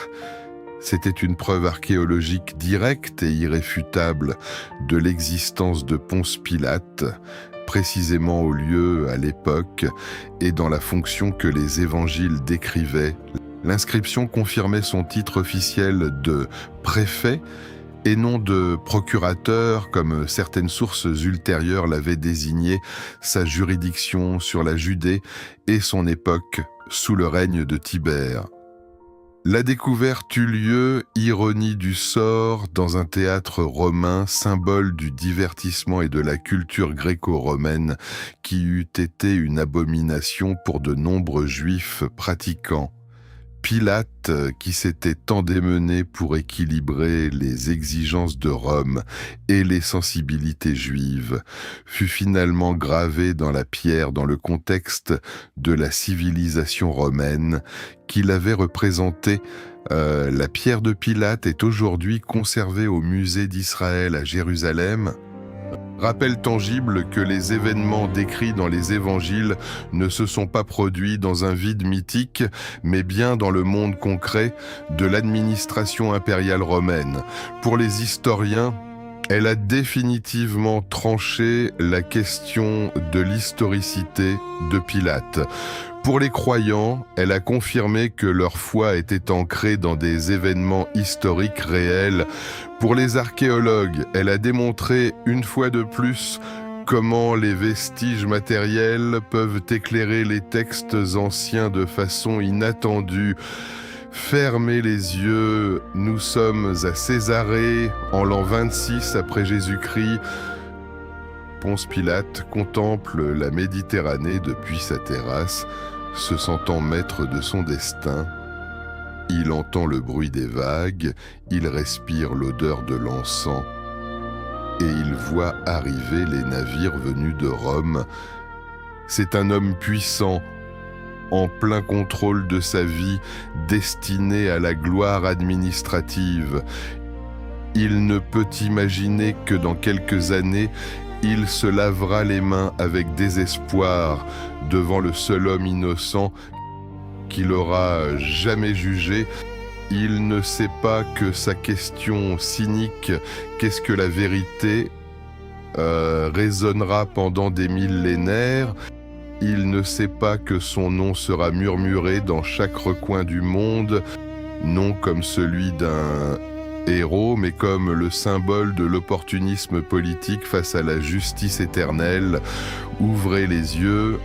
C'était une preuve archéologique directe et irréfutable de l'existence de Ponce Pilate, précisément au lieu, à l'époque, et dans la fonction que les évangiles décrivaient. L'inscription confirmait son titre officiel de préfet et non de procurateur, comme certaines sources ultérieures l'avaient désigné, sa juridiction sur la Judée et son époque sous le règne de Tibère. La découverte eut lieu, ironie du sort, dans un théâtre romain, symbole du divertissement et de la culture gréco-romaine, qui eût été une abomination pour de nombreux juifs pratiquants. Pilate, qui s'était tant démené pour équilibrer les exigences de Rome et les sensibilités juives, fut finalement gravé dans la pierre dans le contexte de la civilisation romaine qu'il avait représentée. La pierre de Pilate est aujourd'hui conservée au musée d'Israël à Jérusalem. Rappel tangible que les événements décrits dans les évangiles ne se sont pas produits dans un vide mythique, mais bien dans le monde concret de l'administration impériale romaine. Pour les historiens, elle a définitivement tranché la question de l'historicité de Pilate. Pour les croyants, elle a confirmé que leur foi était ancrée dans des événements historiques réels. Pour les archéologues, elle a démontré une fois de plus comment les vestiges matériels peuvent éclairer les textes anciens de façon inattendue. Fermez les yeux, nous sommes à Césarée, en l'an 26 après Jésus-Christ. Ponce Pilate contemple la Méditerranée depuis sa terrasse, se sentant maître de son destin. Il entend le bruit des vagues, il respire l'odeur de l'encens et il voit arriver les navires venus de Rome. C'est un homme puissant, en plein contrôle de sa vie, destiné à la gloire administrative. Il ne peut imaginer que dans quelques années, il se lavera les mains avec désespoir devant le seul homme innocent qu'il aura jamais jugé. Il ne sait pas que sa question cynique « Qu'est-ce que la vérité ?» résonnera pendant des millénaires. Il ne sait pas que son nom sera murmuré dans chaque recoin du monde, non comme celui d'un héros, mais comme le symbole de l'opportunisme politique face à la justice éternelle. Ouvrez les yeux,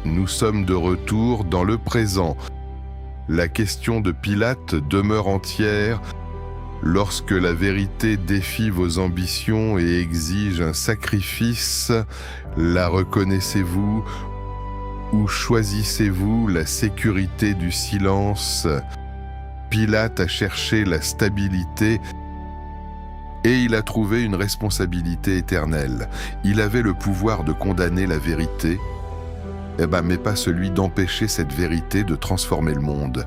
nous sommes de retour dans le présent. La question de Pilate demeure entière. Lorsque la vérité défie vos ambitions et exige un sacrifice, la reconnaissez-vous ou choisissez-vous la sécurité du silence ? Pilate a cherché la stabilité et il a trouvé une responsabilité éternelle. Il avait le pouvoir de condamner la vérité, mais pas celui d'empêcher cette vérité de transformer le monde.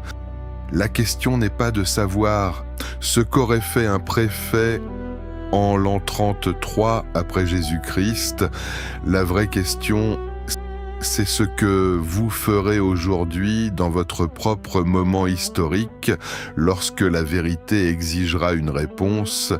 La question n'est pas de savoir ce qu'aurait fait un préfet en l'an 33 après Jésus-Christ. La vraie question, c'est ce que vous ferez aujourd'hui dans votre propre moment historique lorsque la vérité exigera une réponse.